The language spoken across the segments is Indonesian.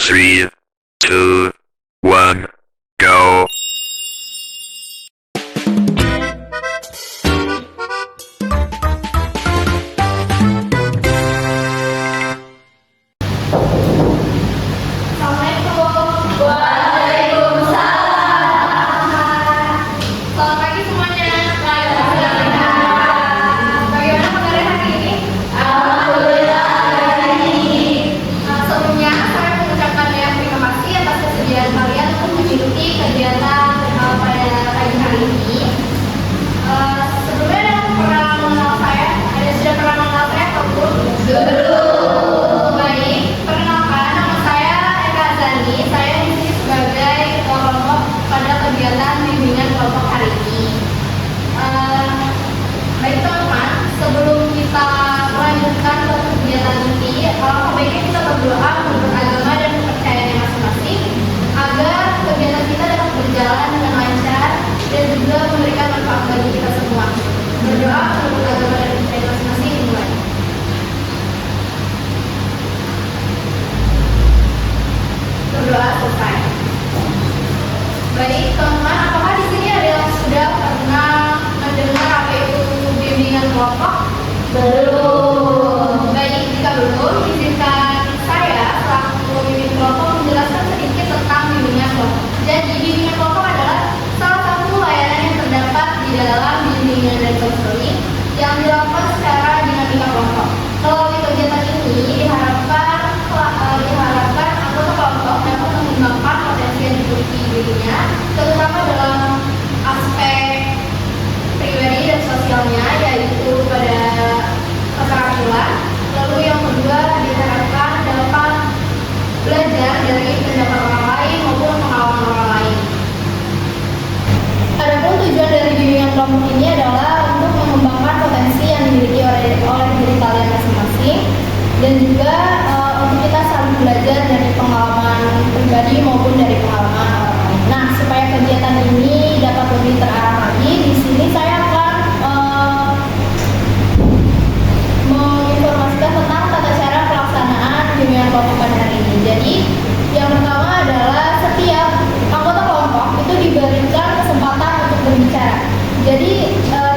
3, 2, 1, go. Selamat pagi semuanya. Bagaimana kabarnya hari ini? Alhamdulillah baik. Sebelumnya saya mengucapkan terima kasih atas kesediaan kalian untuk mengikuti kegiatan pada pagi hari ini. Sebelumnya ada yang pernah mengenal saya? Sudah pernah mengenal saya atau belum? Belum. Baik. Perkenalkan, nama saya Eka Azani. Saya di sini sebagai ketua kelompok pada kegiatan bimbingan kelompok hari ini. Baik teman-teman, sebelum kita melanjutkan ke kegiatan ini, alangkah baiknya kita berdoa menurut agama dan kepercayaannya masing-masing agar kegiatan kita dapat berjalan dengan lancar dan juga memberikan manfaat bagi kita semua. Berdoa menurut agama dan kepercayaan masing-masing dimulai. Berdoa selesai. Baik teman-teman, apakah di sini ada yang sudah pernah mendengar apa itu bimbingan kelompok? Belum. Baik, jika belum, izinkan saya selaku pemimpin kelompok menjelaskan sedikit tentang bimbingan kelompok. Jadi bimbingan kelompok adalah salah satu layanan yang terdapat di dalam bimbingan dan konseling yang dilakukan secara dinamika kelompok. Melalui kegiatan ini diharapkan anggota kelompok dapat mengembangkan potensi yang dimiliki dirinya, terutama dalam aspek pribadi dan sosialnya, yaitu pada keterampilan. Lalu yang kedua diharapkan dapat belajar dari pendapat orang lain maupun pengalaman orang lain. Adapun tujuan dari bimbingan kelompok ini adalah untuk mengembangkan potensi yang dimiliki oleh diri kalian masing-masing dan juga untuk kita saling belajar dari pengalaman pribadi maupun dari pengalaman orang lain. Nah, supaya kegiatan ini dapat lebih terarah lagi, di sini saya akan menginformasikan tentang tata cara pelaksanaan bimbingan kelompok pada hari ini. Jadi, yang pertama adalah setiap anggota kelompok itu diberikan kesempatan untuk berbicara. Jadi,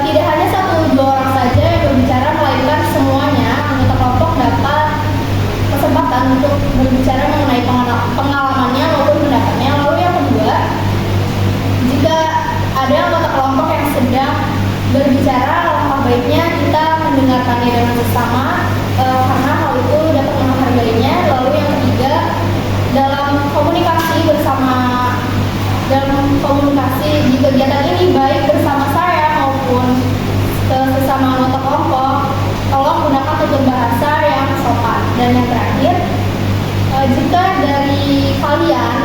tidak hanya 1-2 orang saja yang berbicara, melainkan semuanya anggota kelompok dapat kesempatan untuk berbicara mengenai pengalamannya maupun pendapatnya. Lalu yang kedua, jika ada anggota kelompok yang sedang berbicara, alangkah baiknya kita mendengarkannya dengan sesama karena hal itu dapat menghargainya. Lalu yang ketiga, dalam komunikasi di kegiatan ini baik bersama saya maupun sesama anggota kelompok, tolong gunakan tutur bahasa yang sopan. Dan yang terakhir, jika dari kalian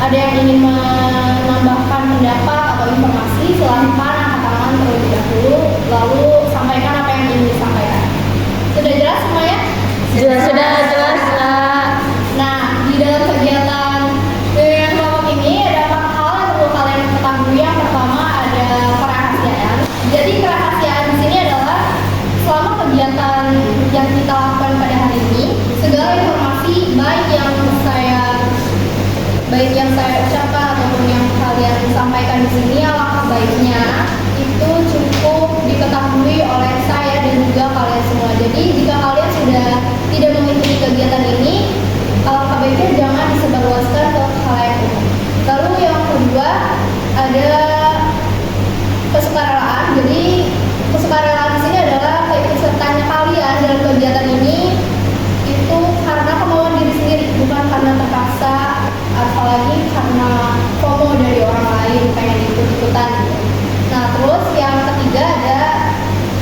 ada yang ingin menambahkan pendapat atau informasi, silahkan angkat tangan terlebih dahulu, lalu sampaikan apa yang ingin disampaikan. Sudah jelas semuanya? Sudah jelas. Nah, di dalam kegiatan bimbingan kelompok ini ada 4 hal yang perlu kalian ketahui. Yang pertama ada kerahasiaan. Jadi kerahasiaan di sini adalah selama kegiatan yang kita lakukan pada hari ini, segala informasi baik yang saya ucapkan ataupun yang kalian sampaikan di sini, alangkah baiknya itu cukup diketahui oleh saya dan juga kalian semua. Jadi jika kalian sudah tidak mengikuti kegiatan ini, alangkah baiknya jangan disebarluaskan ke khalayak umum. Lalu yang kedua ada kesukarelaaan. Jadi kesukarelaaan di sini adalah keikutsertaan kalian dalam kegiatan ini itu karena kemauan diri sendiri, bukan karena terpaksa, apalagi karena FOMO dari orang lain pengen ikut-ikutan gitu. Nah, terus yang ketiga ada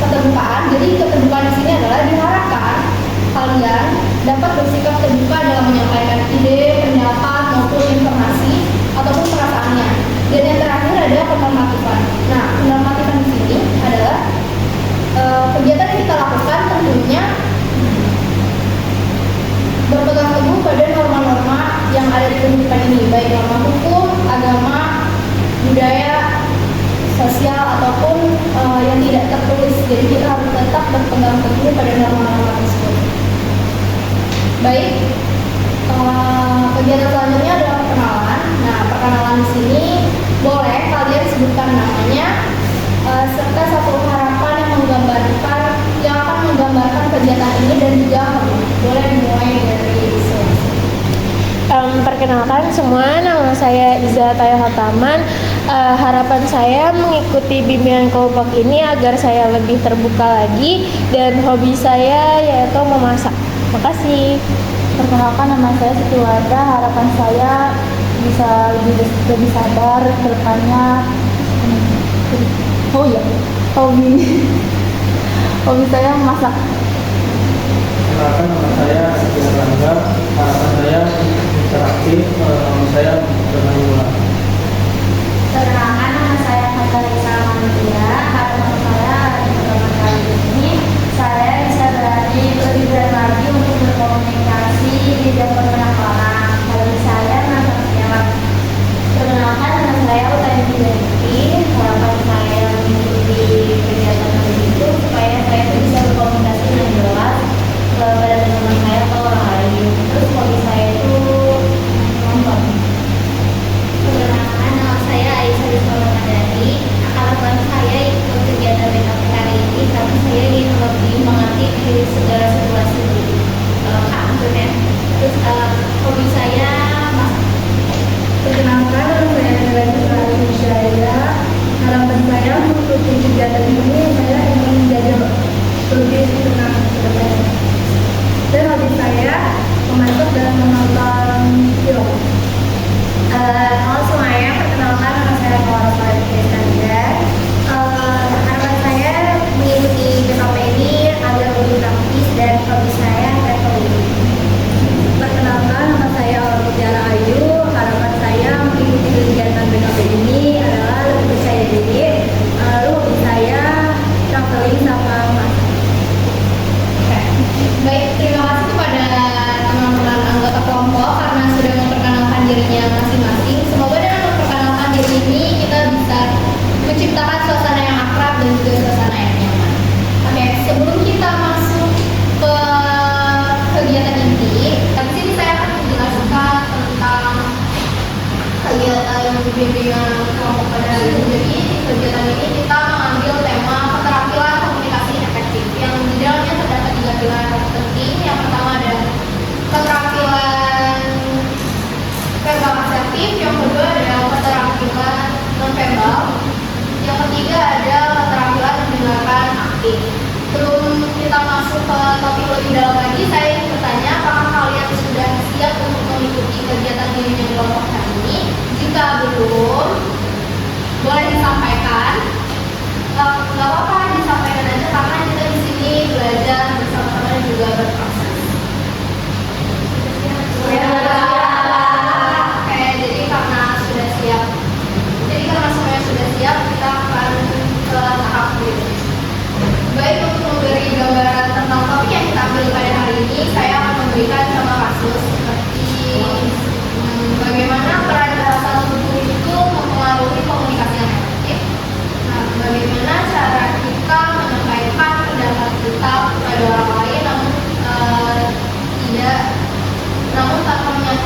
keterbukaan. Jadi keterbukaan di sini adalah diharapkan kalian dapat bersikap terbuka dalam menyampaikan ide, pendapat maupun informasi ataupun perasaannya. Dan yang terakhir ada penormatifan. Nah, penormatifan di sini adalah kegiatan yang kita lakukan tentunya berpegang teguh pada norma-norma yang ada di kehidupan ini, baik norma hukum, agama, budaya, sosial ataupun yang tidak tertulis. Jadi kita harus tetap berpegang teguh pada norma-norma tersebut. Baik, Perkenalkan semua, nama saya Iza Taya Hataman. Harapan saya mengikuti bimbingan kelompok ini agar saya lebih terbuka lagi dan hobi saya yaitu memasak. Makasih. Perkenalkan, nama saya Siti Wardah. Harapan saya bisa lebih sabar ke depannya. Oh iya, hobi hobi saya memasak. Perkenalkan, nama saya Siti Rangga. Harapan saya interaktif. Nama saya bermain. Perkenalkan, nama saya Fatalisa Manusia. Harapan saya di pertemuan kali ini saya bisa lebih berani lagi untuk berkomunikasi di depan banyak orang. Hobi saya menonton film. Perkenalkan, nama saya Utami Fidelity. Harapan saya mengikuti kegiatan kali itu supaya saya bisa berkomunikasi dengan jelas pada teman saya atau orang lain. Terus hobi saya itu nonton. Perkenalkan, nama saya Aisyah Rizwana Madani. Harapan saya ikut kegiatan BKP hari ini karena saya ingin lebih mengerti di segala situasi maksudnya. Terus hobi saya masak. Perkenalkan, nama saya Nilai Sari Syaya. Harapan saya mengikuti kegiatan ini saya ingin menjadi lebih tenang ke depannya. Dan hobi saya memasak dan menonton film. Halo semuanya, perkenalkan nama saya Laura Fadila. Harapan saya mengikuti BKP ini agar lebih praktis dan hobi saya traveling. Perkenalkan, nama saya Mutiara Ayu. Harapan saya mengikuti kegiatan BKP ini adalah lebih percaya diri. Lalu hobi saya traveling sama masak. Baik, terima kasih kepada teman-teman anggota kelompok karena sudah memperkenalkan dirinya masing-masing. Semoga dengan memperkenalkan diri ini kita bisa menciptakan suasana yang akrab dan juga suasana yang nyaman. Oke, sebelum kita masuk ke kegiatan inti, di sini saya akan menjelaskan tentang kegiatan bimbingan kelompok pada hari ini. Jadi di kegiatan ini kita mengambil tema keterampilan komunikasi efektif yang di dalamnya terdapat 3 pilar penting. Yang pertama ada keterampilan verbal asertif, yang kedua ada keterampilan non-verbal, yang ketiga ada keterampilan mendengarkan aktif. Sebelum kita masuk ke topik lebih dalam lagi, saya ingin bertanya apakah kalian sudah siap untuk mengikuti kegiatan bimbingan kelompok hari ini? Jika belum, boleh disampaikan. Nggak apa-apa, disampaikan aja karena kita di sini belajar bersama-sama dan juga berproses. Oke, jadi karena sudah siap, karena semuanya sudah siap, kita akan ke tahap berikutnya. Baik, untuk memberi gambaran tentang topik yang kita ambil pada hari ini, saya akan memberikan contoh kasus seperti bagaimana peran bahasa tubuh itu mempengaruhi komunikasi yang efektif. Nah, bagaimana cara kita menyampaikan pendapat kita kepada orang lain namun tanpa menyakiti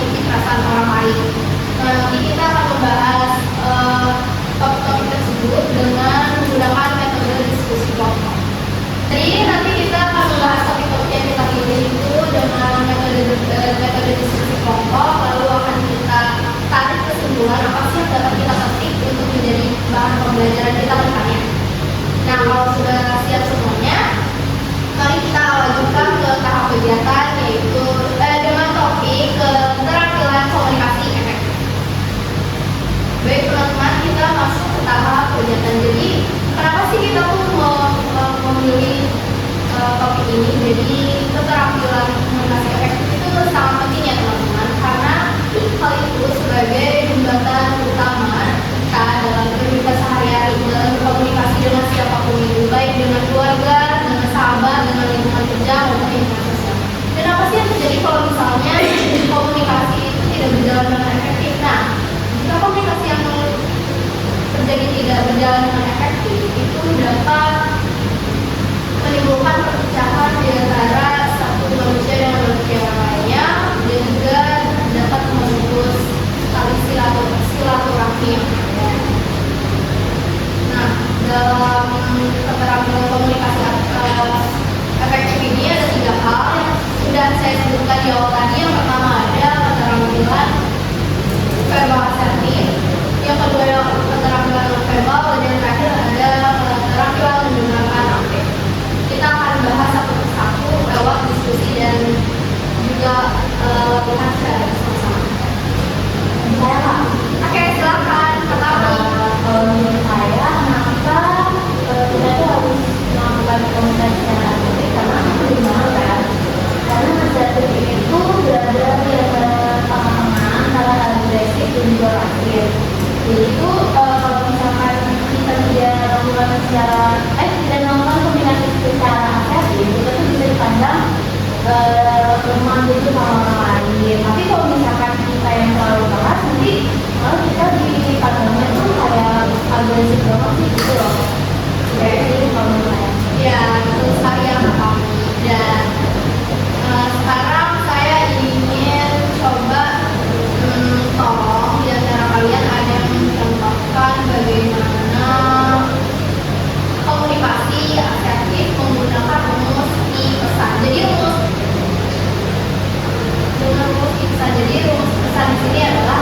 di sini adalah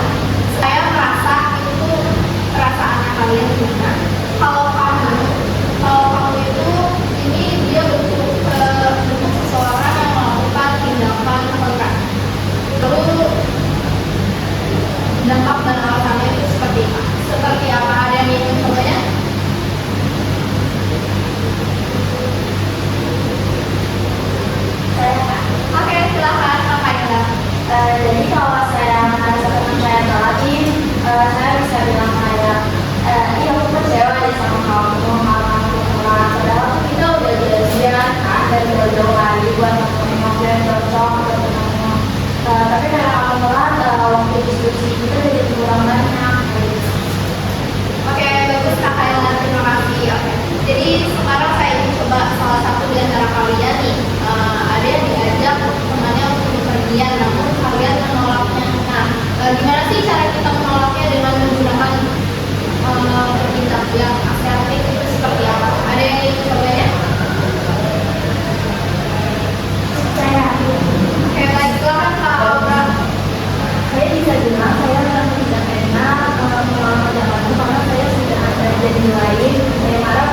saya merasa itu perasaannya kalian gimana. Kalau kamu itu ini dia bentuk seseorang yang melakukan tindakan kontra. Lalu dampak dan alasannya itu seperti apa? Seperti apa? Ada yang ingin combanya? Oke, silakan Kak Kaila. Jadi kalau saya merasa teman saya tolakin, saya bisa bilang kayak, iya aku kecewa nih sama kamu, kamu tolak. Padahal kita udah janjian kan dari jauh-jauh hari buat ngobrol yang cocok atau ketemu. Tapi karena kamu tolak, waktu diskusi kita jadi kurang banyak. Oke, bagus Kak Kaila, terima kasih. Oke. Jadi sekarang saya ingin coba salah satu di antara kalian nih, ada yang diajak temannya untuk bepergian, namun kalian menolaknya. Nah, gimana sih cara kita menolaknya dengan menggunakan perintah yang asertif itu seperti apa? Ada yang ingin cobanya? Saya Oke, baik, silakan Kak Aura. saya bisa bilang saya merasa tidak enak menolak jawaban karena saya sudah ada jadi lain. Saya marah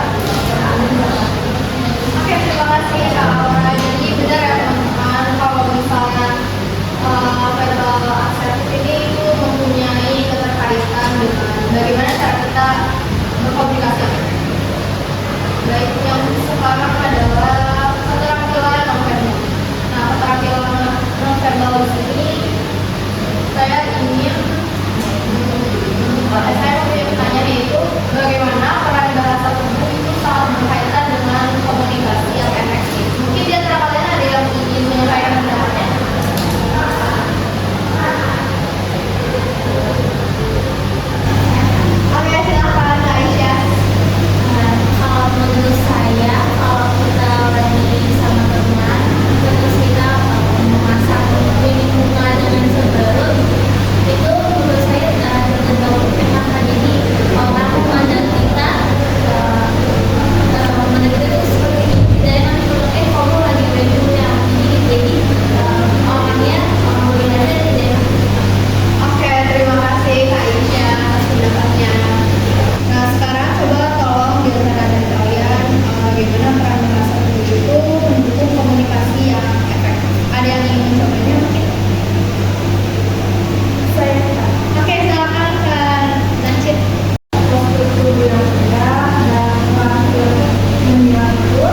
Oke, terima kasih Kak Aura. Jadi benar ya teman-teman, kalau misalnya verbal asertif ini itu mempunyai keterkaitan dengan bagaimana cara kita berkomunikasi. Baik, yang sekarang adalah keterampilan nonverbal. Nah, keterampilan nonverbal di sini saya ingin saya mempunyai pertanyaan yaitu bagaimana peran bahasa tubuh itu sangat berkaitan dengan komunikasi yang efektif. Mungkin di antara kalian ada yang ingin menyampaikan pendapatnya? Oke, silakan Kak Aisyah. kalau menurut saya kalau kita lagi sama teman terus kita memasak piring bunga dengan sebaru itu menurut saya tertentu PHK. Jadi orang memandang kita itu seperti tidak enak kalau kamu lagi berjuang jadi orangnya orang berbeda tidak enak. Oke, terima kasih Kak Aisyah atas pendapatnya. Nah, sekarang coba tolong di antara dari kalian bagaimana peran bahasa tubuh itu mendukung komunikasi yang efektif. Ada yang ingin mencobanya mungkin? Saya Oke, silakan Kak Nancit. struktur yang rendah dan terakhir menilai itu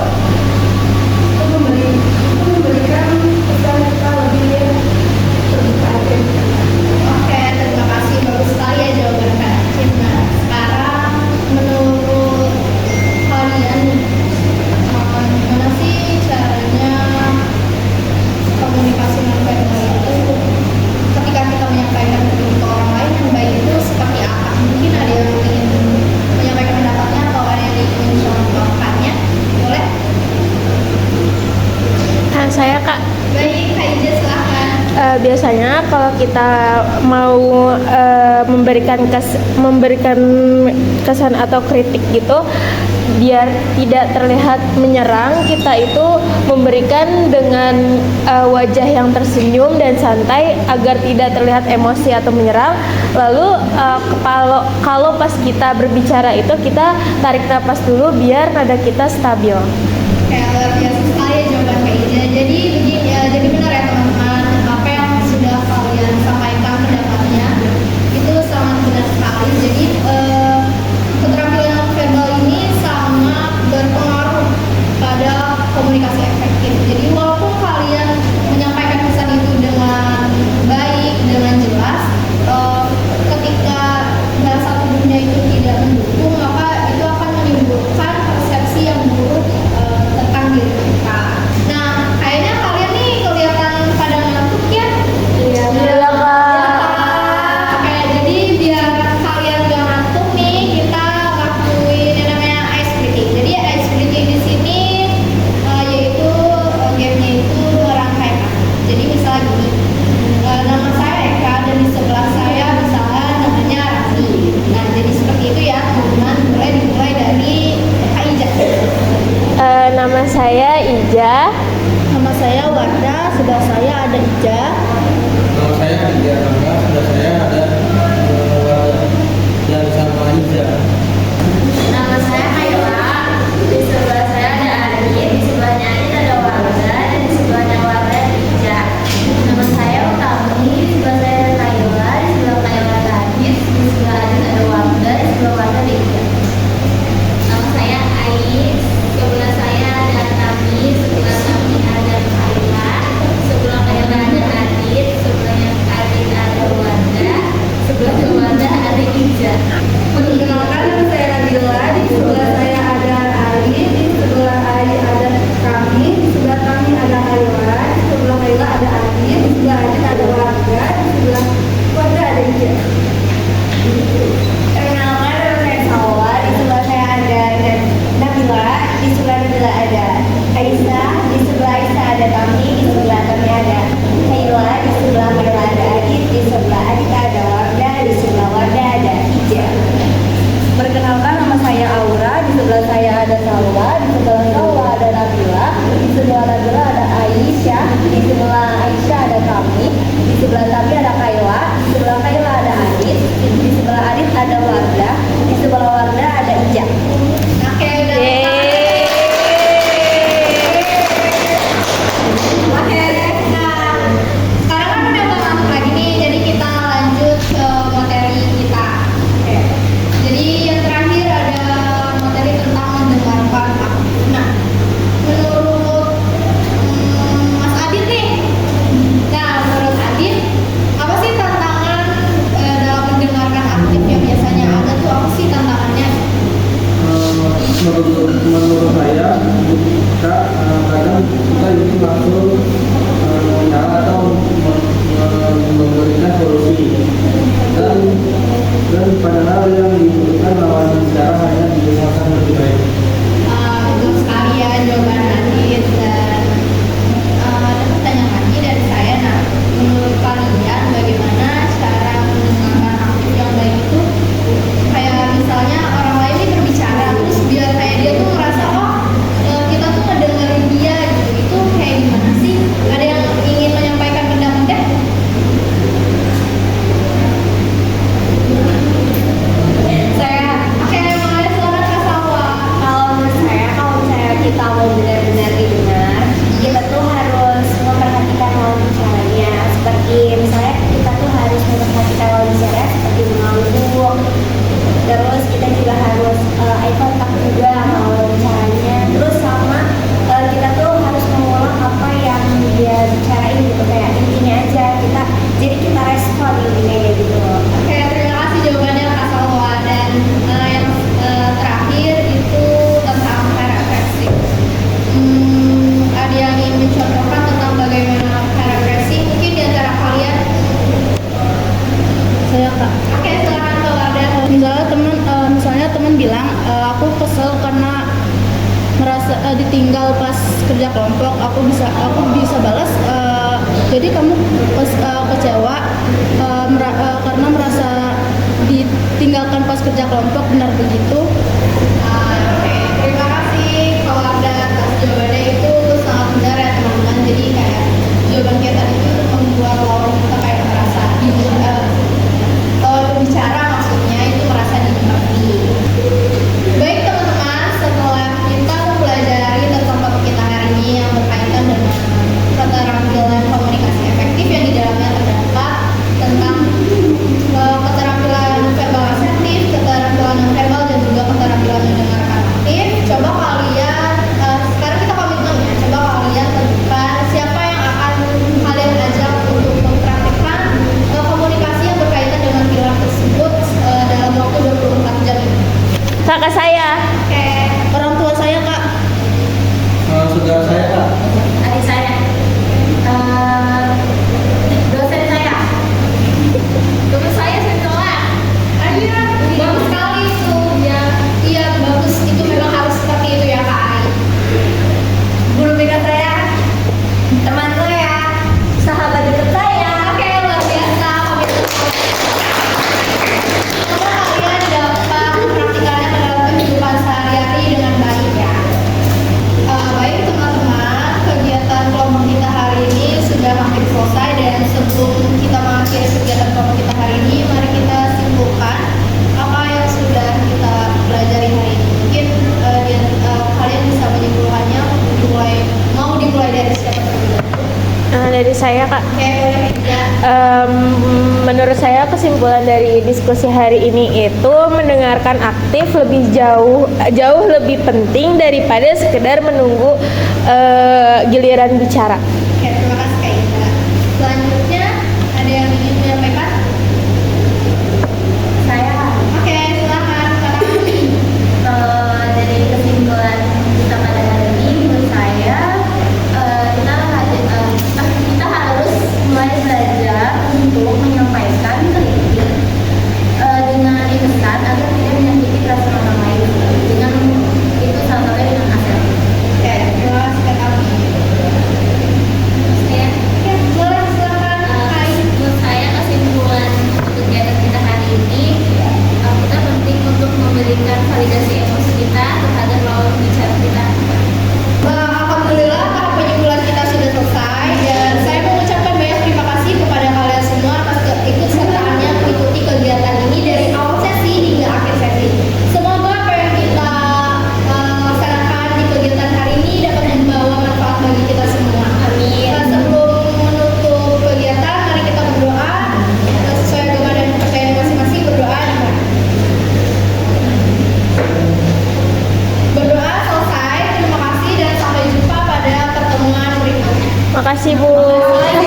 memberikan kesan kita lebih terbuka. Oke, terima kasih. Bagus sekali ya jawaban Kak Nancit. Nah, sekarang menurut kalian gimana sih caranya komunikasi nonverbal itu ketika kita menyampaikan ke orang lain yang baik itu seperti apa? Mungkin ada yang ingin menyampaikan pendapatnya atau ada yang ingin mencontohkannya? Boleh? Nah, saya Kak, Baik, Kak Ija silahkan. biasanya kalau kita mau memberikan kesan atau kritik gitu biar tidak terlihat menyerang, kita itu memberikan dengan wajah yang tersenyum dan santai agar tidak terlihat emosi atau menyerang. Lalu kalau pas kita berbicara itu kita tarik napas dulu biar nada kita stabil. Kayak luar biasa sekali ya jawaban Kak Ija. Jadi begini ya, jadi benar ya teman-teman, apa yang sudah kalian sampaikan pendapatnya itu sangat benar sekali. Jadi keterampilan nonverbal ini sangat berpengaruh pada komunikasi efektif. Jadi walaupun kalian menyampaikan pesan itu dengan baik, dengan jelas, ketika bahasa tubuhnya itu tidak mendukung, maka itu akan menimbulkan persepsi yang buruk tentang diri kita. Nah, kayaknya kalian nih kelihatan pada ngantuk ya? Iya, Kak. Oke, jadi biar kalian gak ngantuk nih, kita lakuin yang namanya ice breaking. Jadi ice breaking di sini yaitu gamenya itu rangkaian. Jadi misalnya gini, nama saya Eka dan di sebelah saya misalnya namanya Rani. Nah, jadi seperti itu ya teman-teman. Dimulai dari Kak Ija. Nama saya Ija. Nama saya Wardah, sebelah saya ada Ija. Nama saya Ija Rangga, sudah saya aja. Perkenalkan, nama saya Salwa. Di sebelah saya ada Nabila. Di sebelah Nabila ada Aisyah. Di sebelah Aisyah ada Tami. Di sebelah Tami ada Kayla. Di sebelah Kayla ada Adit. Di sebelah Adit ada Warda. Di sebelah Warda ada Ija. Perkenalkan, nama saya Aura. Di sebelah saya ada Salwa. Di sebelah Salwa ada Nabila. Di sebelah Nabila ada Aisyah. Di sebelah Aisyah ada Tami. Di sebelah Tami ada Kayla. Di sebelah Kayla ada Adit. Di sebelah Adit ada Warda. Di sebelah Warda ada Ija. Oke, udah. Yeay. Oke, nah sekarang kan udah nggak ngantuk lagi nih, jadi kita lanjut ke materi kita. Oke. Jadi yang terakhir ada materi tentang mendengarkan aktif. Nah, menurut Mas Adit nih, menurut Adit, apa sih tantangan dalam mendengarkan aktif yang biasanya ada tuh apa sih tantangannya? Menurut saya kadang kita itu langsung menyala atau memberikan solusi dan padahal yang dibutuhkan lawan bicara hanya didengarkan lebih baik. Betul sekali ya jawaban Adit. Dan ada pertanyaan lagi dari saya. Nah, menurut kalian bagaimana cara mendengarkan aktif yang baik itu? Kayak misalnya orang lain ini berbicara, terus biar kayak dia tuh ngerasa kita tuh ngedengerin dia gitu. Itu kayak gimana sih? Ada yang ingin menyampaikan pendapatnya? Oke, mulai suara Kak Salwa. Kalau menurut saya, kalau misalnya kita mau benar-benar didengar, kita tuh harus memperhatikan lawan bicaranya. Seperti misalnya kita tuh harus memperhatikan lawan bicara seperti mengangguk. Terus kita juga harus eye contact juga sama lawan bicaranya. Terus sama kita tuh harus mengulang apa yang dia bicarain gitu, kayak intinya aja kita. Jadi kita respon intinya kayak gitu. Oke, terima kasih jawabannya Kak Salwa. Dan yang terakhir itu tentang cara refreshing. Ada yang ingin mencontohkan tentang bagaimana cara refreshing? Mungkin di antara kalian. Saya Kak. Oke, silakan Kak Wardah. Misalnya teman bilang aku kesel karena merasa ditinggal pas kerja kelompok, aku bisa balas jadi kamu kecewa karena merasa ditinggalkan pas kerja kelompok, benar begitu? Oke, terima kasih Kak Wardah atas jawabannya. Itu sangat benar ya teman-teman. Jadi kayak jawaban kita tadi itu membuat lawan kita kayak merasa lawan berbicara maksudnya itu merasa dimengerti. Baik teman-teman, setelah kita mempelajari tentang topik kita hari ini yang berkaitan dengan keterampilan komunikasi efektif yang di dalamnya terdapat tentang keterampilan verbal asertif, keterampilan non-verbal, dan juga keterampilan mendengarkan aktif. Coba kalian, sekarang kita komitmen ya, coba kalian tentukan siapa yang akan kalian ajak untuk mempraktikkan komunikasi yang berkaitan dengan pilar tersebut dalam waktu 24 jam ini. Kakak saya. Oke. Orang tua saya Kak. Saudara saya Kak. Adik saya, dosen saya. Terus saya setelah bagus sekali itu ya. Iya bagus, itu memang harus seperti itu ya Kak Ai. Guru BK saya, teman saya, sahabat dekat saya. Oke, luar biasa komitmen semoga kalian dapat mempraktikannya ke dalam kehidupan sehari-hari dengan baik ya. Baik teman-teman, kegiatan kelompok kita hari ini sudah hampir selesai. Dan sebelum kita mengakhiri kegiatan kelompok kita hari ini, mari kita simpulkan apa yang sudah kita pelajari hari ini. Mungkin kalian bisa menyimpulkannya. Mau dimulai dari siapa terlebih dahulu? Dari saya Kak. Oke, boleh ya. Menurut saya kesimpulan dari diskusi hari ini itu mendengarkan aktif lebih jauh lebih penting daripada sekedar menunggu giliran bicara. Oke, terima kasih Kak Ida. Selanjutnya ada yang ingin menyampaikan? Saya, Oke, silakan Kak Tami. dari kesimpulan kita pada hari ini, menurut saya kita harus mulai belajar untuk menyampaikan kritik Makasih Bu.